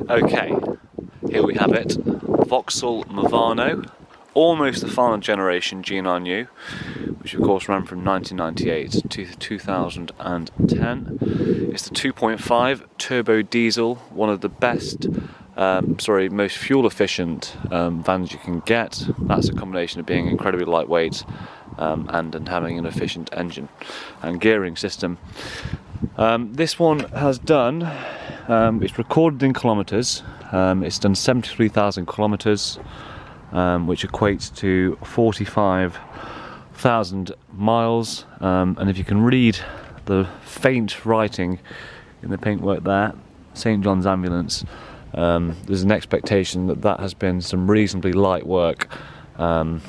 Okay, here we have it, Vauxhall Movano, almost the final generation G9U, which of course ran from 1998 to 2010. It's the 2.5 turbo diesel, one of the best, most fuel efficient vans you can get. That's a combination of being incredibly lightweight and having an efficient engine and gearing system. This one has done, it's recorded in kilometres, it's done 73,000 kilometres, which equates to 45,000 miles, and if you can read the faint writing in the paintwork there, St John's Ambulance, there's an expectation that that has been some reasonably light work. On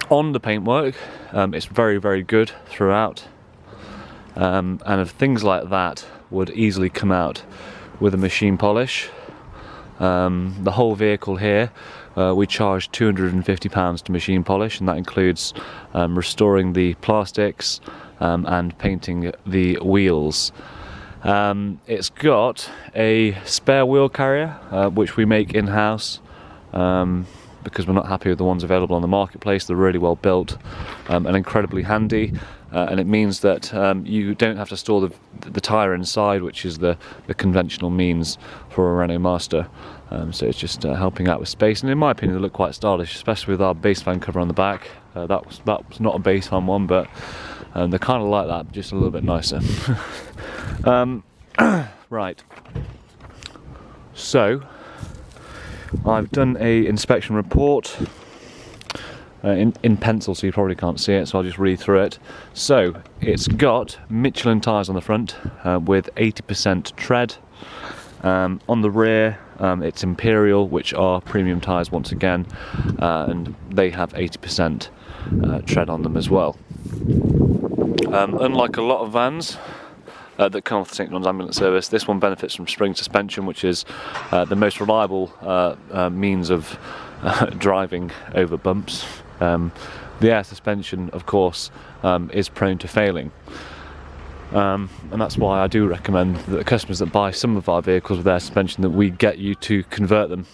the paintwork, it's very, very good throughout. And if things like that would easily come out with a machine polish. The whole vehicle here, we charge £250 to machine polish, and that includes restoring the plastics and painting the wheels. It's got a spare wheel carrier, which we make in-house, because we're not happy with the ones available on the marketplace. They're really well built and incredibly handy, and it means that you don't have to store the tyre inside, which is the conventional means for a Renault Master. So it's just helping out with space, and in my opinion they look quite stylish, especially with our base fan cover on the back. That was not a base fan one, but they're kind of like that, just a little bit nicer. Right, so I've done a inspection report in pencil, so you probably can't see it, so I'll just read through it. So it's got Michelin tyres on the front with 80% tread. On the rear, it's Imperial, which are premium tyres once again, and they have 80% tread on them as well. Unlike a lot of vans that come off the St John's Ambulance Service, this one benefits from spring suspension, which is the most reliable means of driving over bumps. The air suspension, of course, is prone to failing. And that's why I do recommend that the customers that buy some of our vehicles with air suspension, that we get you to convert them.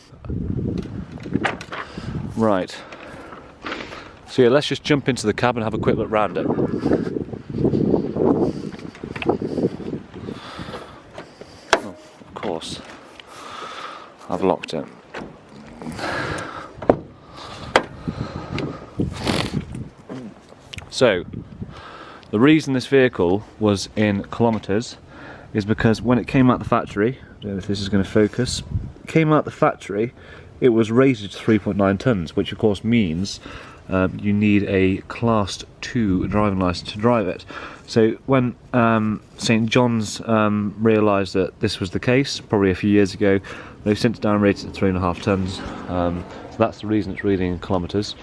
Right. So yeah, let's just jump into the cab and have a quick look round it. Oh, of course, I've locked it. So, the reason this vehicle was in kilometres is because when it came out the factory, I don't know if this is going to focus, came out the factory, it was rated to 3.9 tonnes, which of course means you need a Class 2 driving licence to drive it. So when St John's realised that this was the case, probably a few years ago, they've since downrated it to 3.5 tonnes. So that's the reason it's reading in kilometres.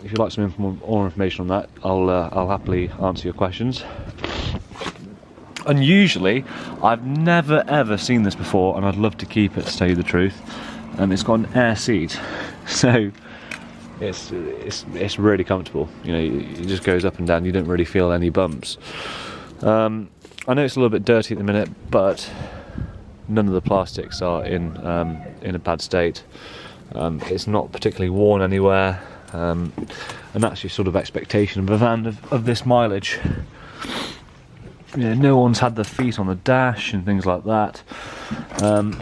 If you'd like some more information on that, I'll happily answer your questions. Unusually, I've never ever seen this before, and I'd love to keep it, to tell you the truth. It's got an air seat, so it's really comfortable. You know, it just goes up and down. You don't really feel any bumps. I know it's a little bit dirty at the minute, but none of the plastics are in a bad state. It's not particularly worn anywhere. And that's your sort of expectation of a van of this mileage. You know, no one's had their feet on the dash and things like that.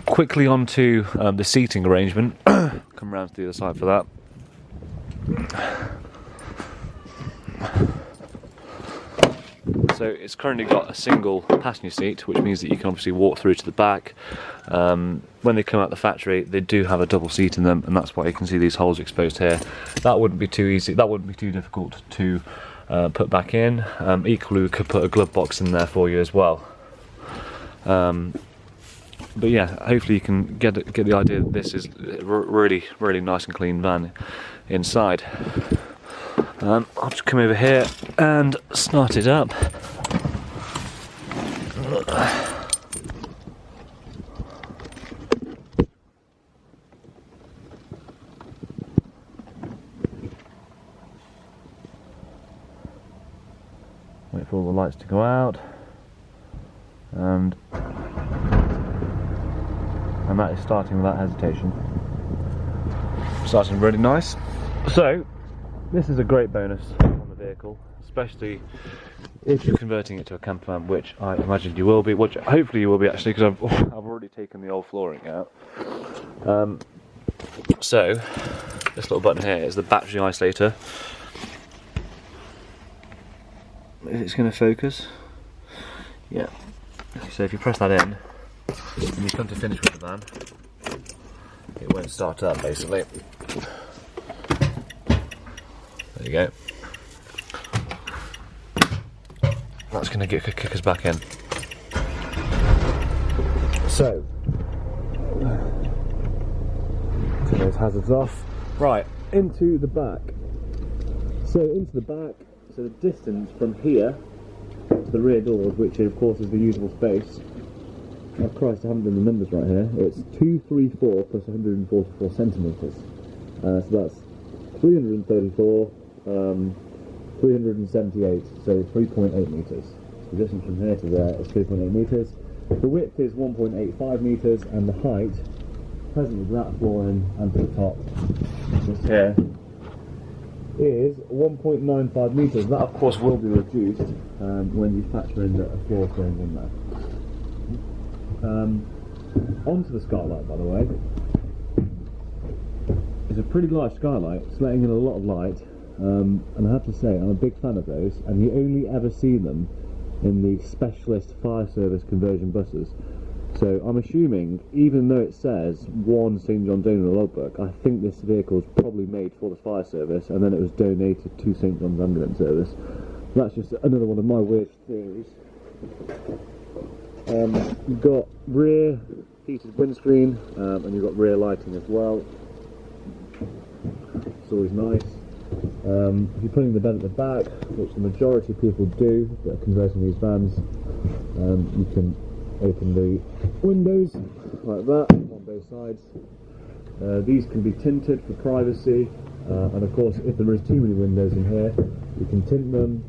Quickly on to the seating arrangement. Come around to the other side for that. So it's currently got a single passenger seat, which means that you can obviously walk through to the back. When they come out the factory, they do have a double seat in them, and that's why you can see these holes exposed here. That wouldn't be too easy, that wouldn't be too difficult to put back in. Equally, we could put a glove box in there for you as well. But yeah, hopefully you can get the idea that this is a really, really nice and clean van inside. I'll just come over here and start it up. Wait for all the lights to go out, and and that is starting without hesitation. Starting really nice. So this is a great bonus on the vehicle, especially if you're converting it to a camper van, which I imagine you will be, which hopefully you will be actually, because I've already taken the old flooring out. So this little button here is the battery isolator. If it's going to focus, yeah. So if you press that in and you come to finish with the van, it won't start up basically. There you go. That's going to kick us back in. So, turn those hazards off. Right, into the back. So into the back, so the distance from here to the rear doors, which of course is the usable space. Oh Christ, I haven't done the numbers right here. It's 234 plus 144 centimetres. So that's 334, 378, so 3.8 metres. So the distance from here to there is 3.8 metres. The width is 1.85 metres, and the height, presently without flooring and to the top, just here, is 1.95 metres. That of course will be reduced when you factor in that a floor is going in there. Onto the skylight, by the way. It's a pretty large skylight, it's letting in a lot of light, and I have to say I'm a big fan of those, and you only ever see them in the specialist fire service conversion buses. So I'm assuming, even though it says 1 St John Donor in the logbook, I think this vehicle is probably made for the fire service and then it was donated to St John's Ambulance Service. That's just another one of my weird theories. You've got rear heated windscreen, and you've got rear lighting as well. It's always nice. If you're putting the bed at the back, which the majority of people do that are converting these vans, you can open the windows like that on both sides. These can be tinted for privacy, and of course if there is too many windows in here, you can tint them,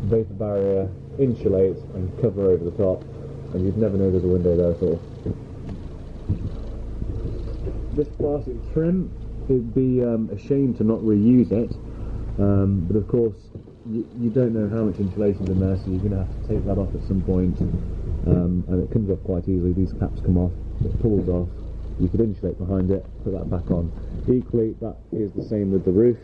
vapor barrier, insulate and cover over the top, and you'd never know there's a window there at all. This plastic trim, it'd be a shame to not reuse it, but of course you don't know how much insulation's in there, so you're going to have to take that off at some point, and it comes off quite easily. These caps come off, it pulls off, you could insulate behind it, put that back on. Equally, that is the same with the roof.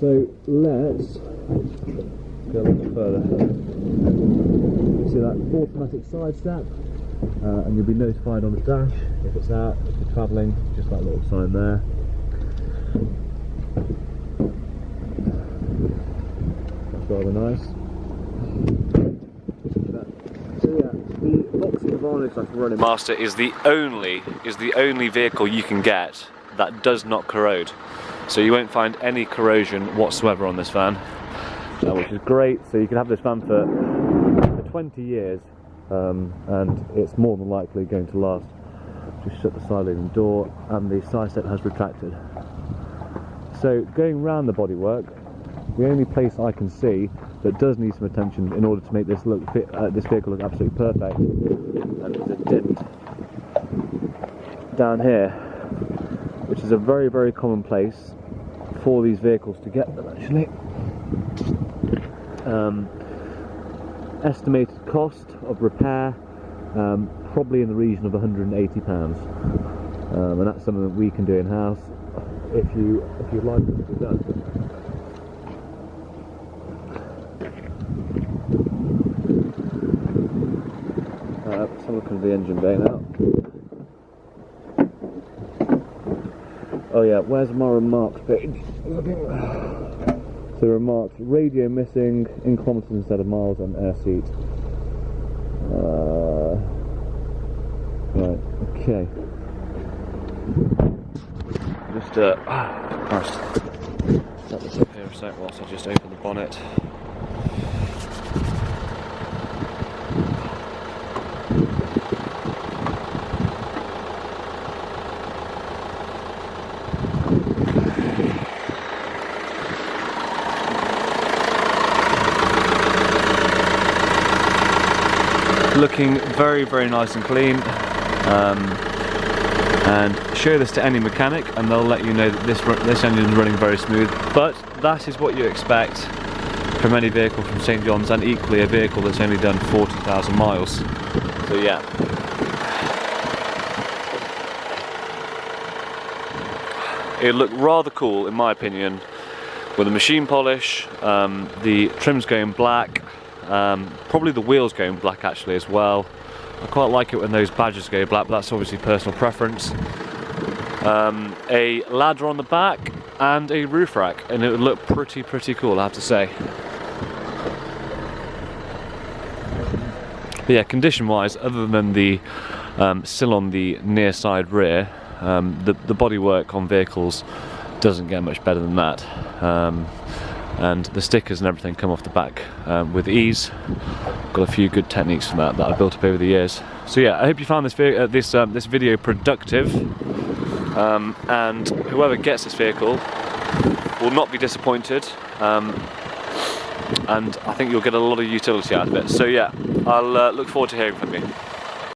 So let's go a little bit further. See that automatic side step, and you'll be notified on the dash if it's out, if you're travelling, just that little sign there. That's rather nice. So yeah, the Vauxhall Running Master is the only vehicle you can get that does not corrode. So you won't find any corrosion whatsoever on this van, which is great. So you can have this van for 20 years, and it's more than likely going to last. Just shut the side leading door, and the side step has retracted. So going round the bodywork, the only place I can see that does need some attention in order to make this this vehicle look absolutely perfect, and there's a dent down here, which is a very, very common place for these vehicles to get them actually. Estimated cost of repair, probably in the region of £180, and that's something that we can do in house if you'd like it to be done. Let's have a look at the engine bay now. Oh yeah, where's my remarks page? So remarks: radio missing, in kilometres instead of miles, and air seat. Right, okay. Just Christ. Set this up here a sec whilst I just open the bonnet. looking very, very nice and clean. And show this to any mechanic and they'll let you know that this engine is running very smooth. But that is what you expect from any vehicle from St John's, and equally a vehicle that's only done 40,000 miles. So yeah. It looked rather cool in my opinion with the machine polish, the trim's going black, probably the wheels going black actually as well. I quite like it when those badges go black, but that's obviously personal preference. A ladder on the back and a roof rack, and it would look pretty cool, I have to say. But yeah, condition wise, other than the sill on the near side rear, the bodywork on vehicles doesn't get much better than that. And the stickers and everything come off the back with ease. Got a few good techniques for that I've built up over the years. So yeah, I hope you found this video productive, and whoever gets this vehicle will not be disappointed, and I think you'll get a lot of utility out of it. So yeah, I'll look forward to hearing from you.